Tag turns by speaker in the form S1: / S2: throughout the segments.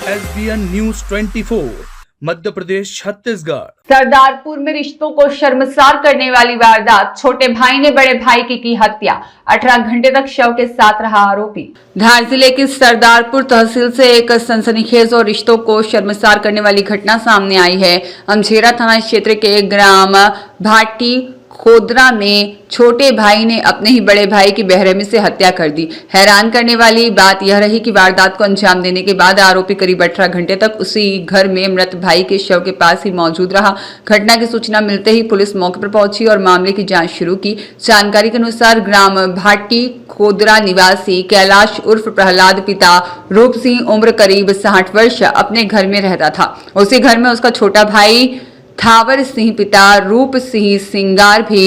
S1: SBN news 24 Madhya Pradesh Chhattisgarh.
S2: Sardarpur में रिश्तों को शर्मसार करने वाली वारदात, छोटे भाई ने बड़े भाई की हत्या, 18 घंटे तक शव के साथ रहा आरोपी। धार जिले की सरदारपुर तहसील से एक सनसनीखेज और रिश्तों को शर्मसार करने वाली घटना सामने आई है। अमझेरा थाना क्षेत्र के ग्राम भाटी खोदरा में छोटे भाई ने अपने ही बड़े भाई की बेरहमी से हत्या कर दी। हैरान करने वाली बात यह रही कि वारदात को अंजाम देने के बाद आरोपी करीब 18 घंटे तक उसी घर में मृत भाई के शव के पास ही मौजूद रहा। घटना की सूचना मिलते ही पुलिस मौके पर पहुंची और मामले की जांच शुरू की। जानकारी के अनुसार ग्राम भाटी खोदरा निवासी कैलाश उर्फ प्रहलाद पिता रूप सिंह उम्र करीब 60 वर्ष अपने घर में रहता था। उसी घर में उसका छोटा भाई थावर सिंह पिता रूप सिंह सिंगार भी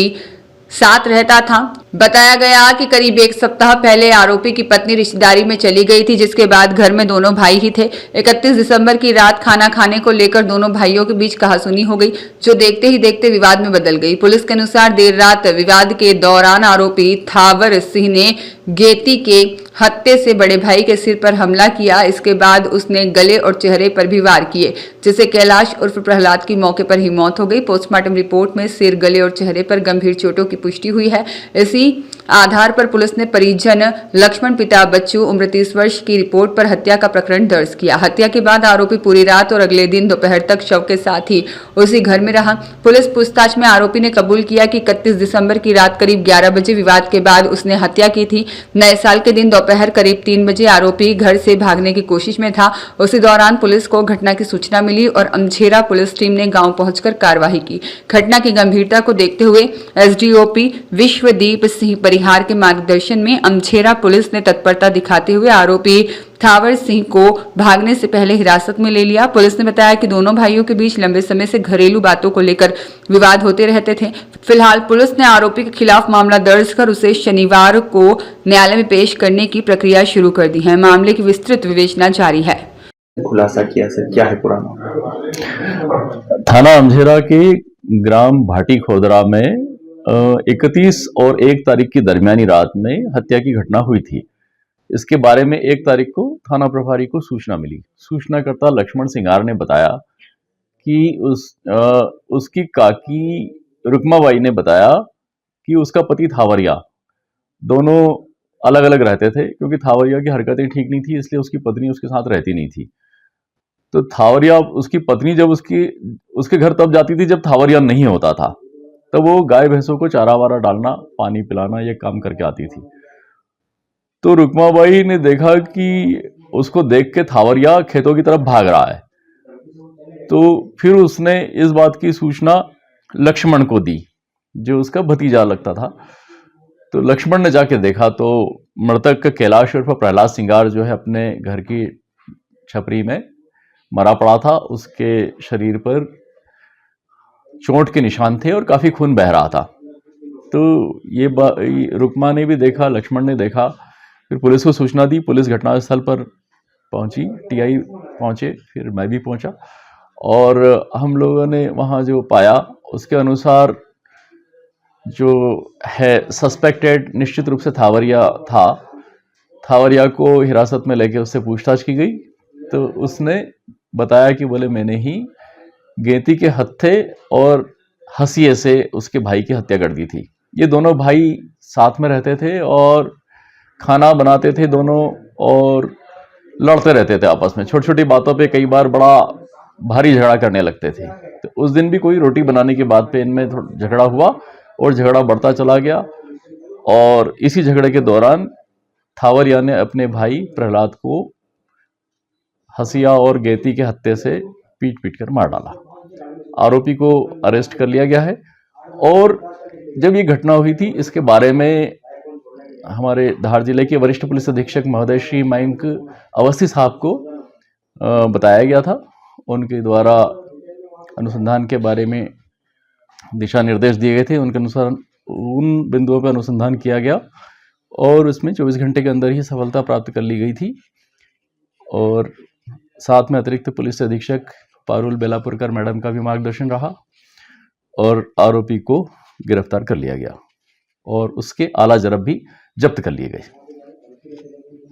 S2: साथ रहता था। बताया गया कि करीब एक सप्ताह पहले आरोपी की पत्नी रिश्तेदारी में चली गई थी, जिसके बाद घर में दोनों भाई ही थे। 31 दिसंबर की रात खाना खाने को लेकर दोनों भाइयों के बीच कहासुनी हो गई, जो देखते ही देखते विवाद में बदल गई। पुलिस के अनुसार देर रात विवाद के दौरान आरोपी थावर सिंह ने गेती के हत्थे से बड़े भाई के सिर पर हमला किया। इसके बाद उसने गले और चेहरे पर भी वार किए, जिससे कैलाश उर्फ प्रहलाद की मौके पर ही मौत हो गई। पोस्टमार्टम रिपोर्ट में सिर, गले और चेहरे पर गंभीर चोटों की पुष्टि हुई है। इसी आधार पर पुलिस ने परिजन लक्ष्मण पिता बच्चू उम्र 30 वर्ष की रिपोर्ट पर हत्या का प्रकरण दर्ज किया। हत्या के बाद आरोपी पूरी रात और अगले दिन दोपहर तक शव के साथ ही उसी घर में रहा। पुलिस पूछताछ में आरोपी ने कबूल किया कि 31 दिसंबर की रात करीब 11 बजे विवाद के बाद उसने हत्या की थी। नए साल के दिन दोपहर करीब 3 बजे आरोपी घर से भागने की कोशिश में था। उसी दौरान पुलिस को घटना की सूचना मिली और अमझेरा पुलिस टीम ने गांव पहुंचकर कार्रवाई की। घटना की गंभीरता को देखते हुए एसडीओपी विश्वदीप सिंह परिहार के मार्गदर्शन में अमझेरा पुलिस ने तत्परता दिखाते हुए आरोपी थावर सिंह को भागने से पहले हिरासत में ले लिया। पुलिस ने बताया कि दोनों भाइयों के बीच लंबे समय से घरेलू बातों को लेकर विवाद होते रहते थे। फिलहाल पुलिस ने आरोपी के खिलाफ मामला दर्ज कर उसे शनिवार को न्यायालय में पेश करने की प्रक्रिया शुरू कर दी है। मामले की विस्तृत विवेचना जारी है।
S3: खुलासा किया सर, क्या है पूरा मामला?
S4: थाना अमझेरा के ग्राम भाटी खोदरा में 31 और 1 तारीख की दरमियानी रात में हत्या की घटना हुई थी। इसके बारे में 1 तारीख को थाना प्रभारी को सूचना मिली। सूचनाकर्ता लक्ष्मण सिंगार ने बताया कि उसकी काकी रुकमाबाई ने बताया कि उसका पति थावरिया, दोनों अलग अलग रहते थे क्योंकि थावरिया की हरकतें ठीक नहीं थी, इसलिए उसकी पत्नी उसके साथ रहती नहीं थी। तो थावरिया, उसकी पत्नी जब उसके घर तब जाती थी जब थावरिया नहीं होता था, तब वो गाय भैंसों को चारा वारा डालना, पानी पिलाना, ये काम करके आती थी। तो रुकमाबाई ने देखा कि उसको देख के थावरिया खेतों की तरफ भाग रहा है, तो फिर उसने इस बात की सूचना लक्ष्मण को दी, जो उसका भतीजा लगता था। तो लक्ष्मण ने जाके देखा तो मृतक कैलाश उर्फ प्रहलाद सिंगार जो है अपने घर की छपरी में मरा पड़ा था। उसके शरीर पर चोट के निशान थे और काफी खून बह रहा था। तो ये रुकमा ने भी देखा, लक्ष्मण ने देखा, फिर पुलिस को सूचना दी। पुलिस घटनास्थल पर पहुंची, टीआई पहुंचे, फिर मैं भी पहुंचा और हम लोगों ने वहां जो पाया उसके अनुसार जो है सस्पेक्टेड निश्चित रूप से थावरिया था। थावरिया को हिरासत में लेके उससे पूछताछ की गई तो उसने बताया कि बोले मैंने ही गेती के हत्थे और हंसिए से उसके भाई की हत्या कर दी थी। ये दोनों भाई साथ में रहते थे और खाना बनाते थे दोनों और लड़ते रहते थे आपस में। छोटी छोटी बातों पे कई बार बड़ा भारी झगड़ा करने लगते थे। तो उस दिन भी कोई रोटी बनाने की बात पे इनमें झगड़ा हुआ और झगड़ा बढ़ता चला गया और इसी झगड़े के दौरान थावरिया ने अपने भाई प्रहलाद को हंसिया और गेती के हत्थे से पीट कर मार डाला। आरोपी को अरेस्ट कर लिया गया है और जब ये घटना हुई थी इसके बारे में हमारे धार जिले के वरिष्ठ पुलिस अधीक्षक महोदय श्री मयंक अवस्थी साहब को बताया गया था। उनके द्वारा अनुसंधान के बारे में दिशा निर्देश दिए गए थे। उनके अनुसार उन बिंदुओं पर अनुसंधान किया गया और उसमें 24 घंटे के अंदर ही सफलता प्राप्त कर ली गई थी और साथ में अतिरिक्त पुलिस अधीक्षक पारुल बेलापुरकर मैडम का भी मार्गदर्शन रहा और आरोपी को गिरफ्तार कर लिया गया और उसके आला जरब भी जब्त कर लिए गए।